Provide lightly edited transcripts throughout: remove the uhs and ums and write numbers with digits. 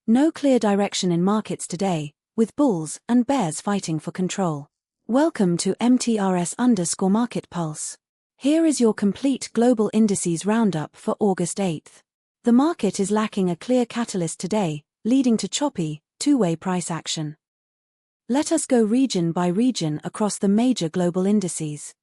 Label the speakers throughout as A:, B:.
A: No clear direction in markets today, with bulls and bears fighting for control. Welcome to MTRS_Market Pulse. Here is your complete global indices roundup for August 8th. The market is lacking a clear catalyst today, leading to choppy, two-way price action. Let us go region by region across the major global indices.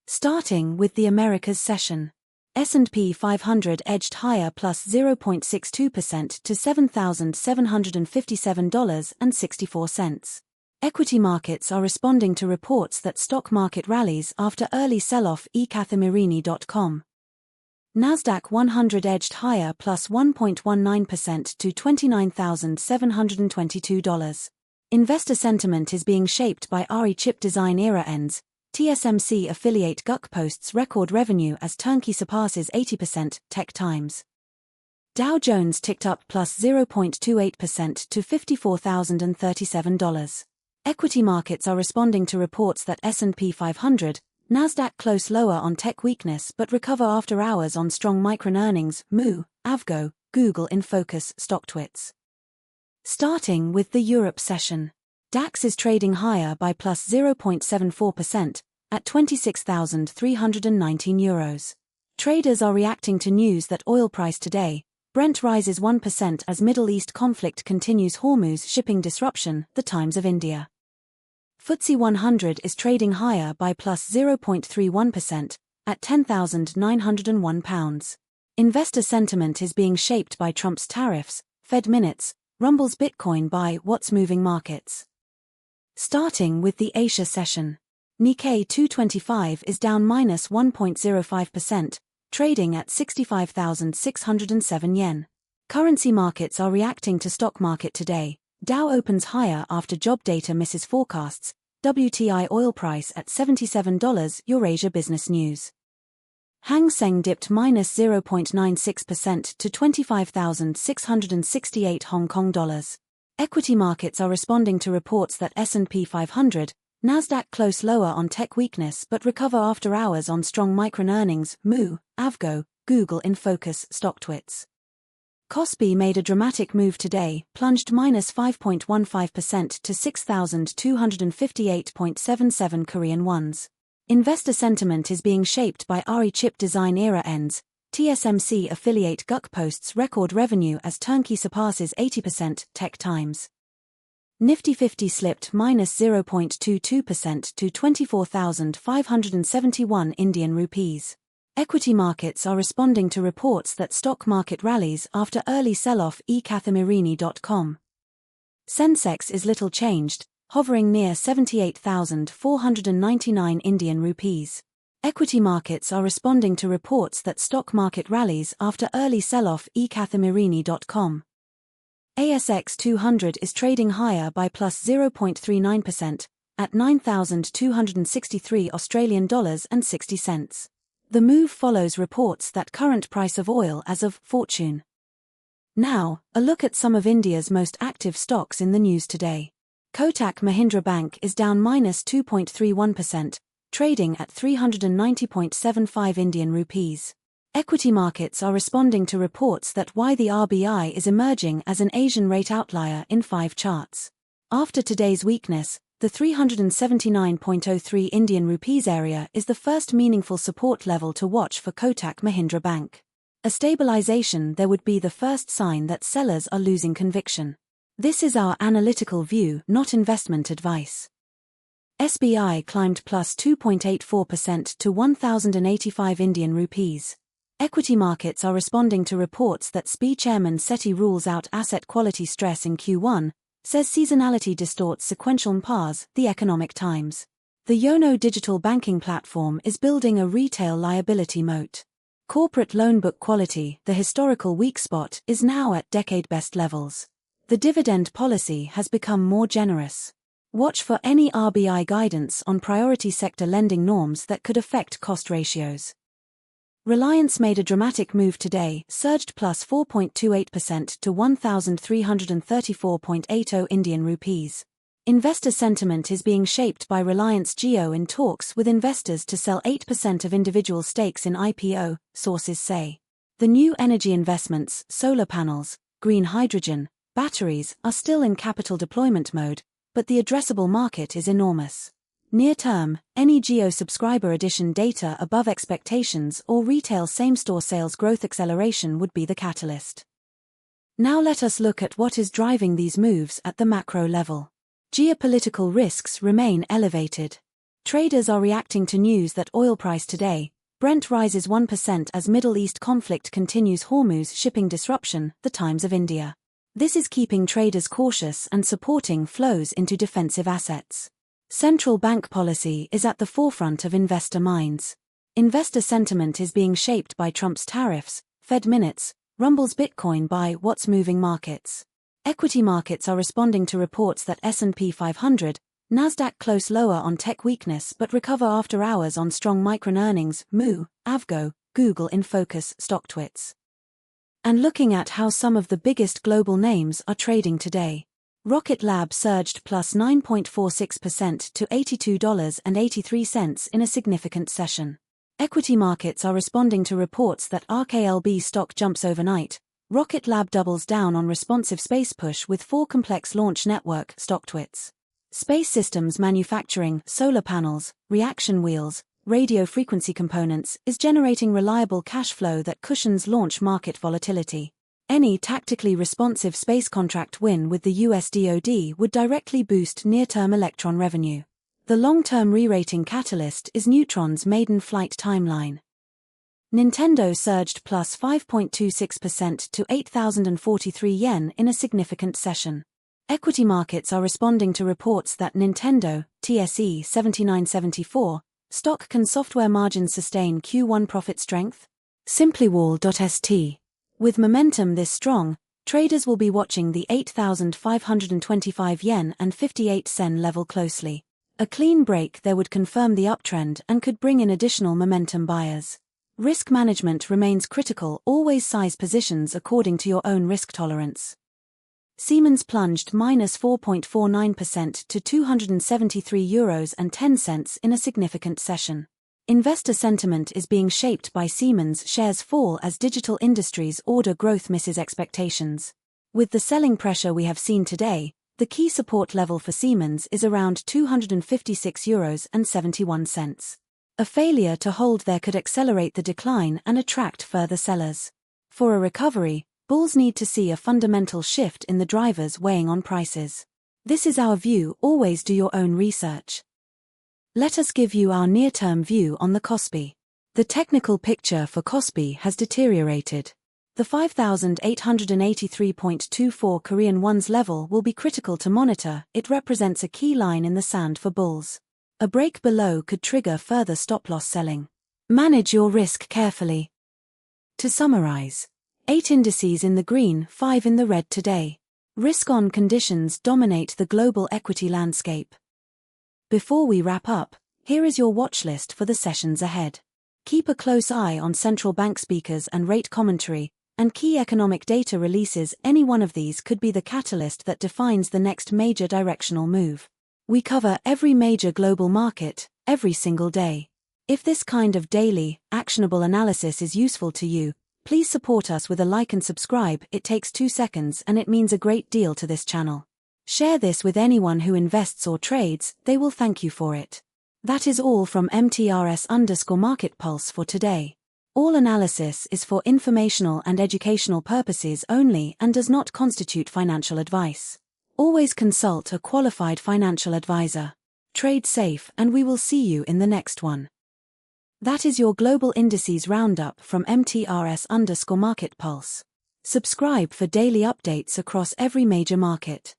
A: Starting with the Americas session. S&P 500 edged higher plus 0.62% to $7,757.64. Equity markets are responding to reports that stock market rallies after early sell-off. eCathamerini.com. NASDAQ 100 edged higher plus 1.19% to $29,722. Investor sentiment is being shaped by RE chip design era ends. TSMC affiliate GUC posts record revenue as turnkey surpasses 80%, Tech Times. Dow Jones ticked up plus 0.28% to $54,037. Equity markets are responding to reports that S&P 500, NASDAQ close lower on tech weakness but recover after hours on strong Micron earnings. Moo, Avgo, Google in focus. StockTwits. Starting with the Europe session. DAX is trading higher by plus 0.74%, at €26,319. Traders are reacting to news that oil price today. Brent rises 1% as Middle East conflict continues. Hormuz shipping disruption. The Times of India. FTSE 100 is trading higher by plus 0.31%, at £10,901. Investor sentiment is being shaped by Trump's tariffs, Fed minutes, rumbles Bitcoin by what's moving markets. Starting with the Asia session. Nikkei 225 is down minus 1.05%, trading at 65,607 yen. Currency markets are reacting to stock market today. Dow opens higher after job data misses forecasts. WTI oil price at $77. Eurasia Business News. Hang Seng dipped minus 0.96% to 25,668 Hong Kong dollars. Equity markets are responding to reports that S&P 500, NASDAQ close lower on tech weakness but recover after hours on strong Micron earnings. Moo, Avgo, Google in focus. StockTwits. Kospi made a dramatic move today, plunged minus 5.15% to 6,258.77 Korean wons. Investor sentiment is being shaped by RE chip design era ends. TSMC affiliate GUC posts record revenue as turnkey surpasses 80%, Tech Times. Nifty 50 slipped minus 0.22% to 24,571 Indian rupees. Equity markets are responding to reports that stock market rallies after early sell-off. eCathamerini.com. Sensex is little changed, hovering near 78,499 Indian rupees. Equity markets are responding to reports that stock market rallies after early sell-off. eCathamerini.com. ASX 200 is trading higher by plus 0.39%, at $9,263.60. The move follows reports that current price of oil as of Fortune. Now, a look at some of India's most active stocks in the news today. Kotak Mahindra Bank is down minus 2.31%, trading at 390.75 Indian rupees. Equity markets are responding to reports that why the RBI is emerging as an Asian rate outlier in 5 charts. After today's weakness, the 379.03 Indian rupees area is the first meaningful support level to watch for Kotak Mahindra Bank. A stabilization there would be the first sign that sellers are losing conviction. This is our analytical view, not investment advice. SBI climbed plus 2.84% to 1,085 Indian rupees. Equity markets are responding to reports that SBI chairman Sethi rules out asset quality stress in Q1, says seasonality distorts sequential PARs. The Economic Times. The Yono digital banking platform is building a retail liability moat. Corporate loan book quality, the historical weak spot, is now at decade-best levels. The dividend policy has become more generous. Watch for any RBI guidance on priority sector lending norms that could affect cost ratios. Reliance made a dramatic move today, surged plus 4.28% to 1,334.80 Indian rupees. Investor sentiment is being shaped by Reliance Jio in talks with investors to sell 8% of individual stakes in IPO, sources say. The new energy investments, solar panels, green hydrogen, batteries are still in capital deployment mode, but the addressable market is enormous. Near-term, any Geo subscriber addition data above expectations or retail same-store sales growth acceleration would be the catalyst. Now let us look at what is driving these moves at the macro level. Geopolitical risks remain elevated. Traders are reacting to news that oil price today, Brent rises 1% as Middle East conflict continues. Hormuz shipping disruption, the Times of India. This is keeping traders cautious and supporting flows into defensive assets. Central bank policy is at the forefront of investor minds. Investor sentiment is being shaped by Trump's tariffs, Fed minutes, rumbles Bitcoin by what's moving markets. Equity markets are responding to reports that S&P 500, NASDAQ close lower on tech weakness but recover after hours on strong Micron earnings, Moo, Avgo, Google in focus, StockTwits. And looking at how some of the biggest global names are trading today. Rocket Lab surged plus 9.46% to $82.83 in a significant session. Equity markets are responding to reports that RKLB stock jumps overnight. Rocket Lab doubles down on responsive space push with 4 complex launch network, StockTwits. Space systems manufacturing, solar panels, reaction wheels, radio frequency components is generating reliable cash flow that cushions launch market volatility. Any tactically responsive space contract win with the US DoD would directly boost near-term Electron revenue. The long-term re-rating catalyst is Neutron's maiden flight timeline. Nintendo surged plus 5.26% to 8,043 yen in a significant session. Equity markets are responding to reports that Nintendo, TSE 7974, stock can software margins sustain Q1 profit strength? Simplywall.st. With momentum this strong, traders will be watching the 8,525 yen and 58 sen level closely. A clean break there would confirm the uptrend and could bring in additional momentum buyers. Risk management remains critical. Always size positions according to your own risk tolerance. Siemens plunged minus 4.49% to €273.10 in a significant session. Investor sentiment is being shaped by Siemens shares fall as Digital Industries order growth misses expectations. With the selling pressure we have seen today, the key support level for Siemens is around €256.71. A failure to hold there could accelerate the decline and attract further sellers. For a recovery, bulls need to see a fundamental shift in the drivers weighing on prices. This is our view. Always do your own research. Let us give you our near-term view on the Kospi. The technical picture for Kospi has deteriorated. The 5,883.24 Korean won's level will be critical to monitor. It represents a key line in the sand for bulls. A break below could trigger further stop-loss selling. Manage your risk carefully. To summarize, 8 indices in the green, 5 in the red today. Risk-on conditions dominate the global equity landscape. Before we wrap up, here is your watch list for the sessions ahead. Keep a close eye on central bank speakers and rate commentary, and key economic data releases. Any one of these could be the catalyst that defines the next major directional move. We cover every major global market, every single day. If this kind of daily, actionable analysis is useful to you, please support us with a like and subscribe. It takes 2 seconds and it means a great deal to this channel. Share this with anyone who invests or trades, they will thank you for it. That is all from MTRS_Market Pulse for today. All analysis is for informational and educational purposes only and does not constitute financial advice. Always consult a qualified financial advisor. Trade safe and we will see you in the next one. That is your Global Indices Roundup from MTRS_Market Pulse. Subscribe for daily updates across every major market.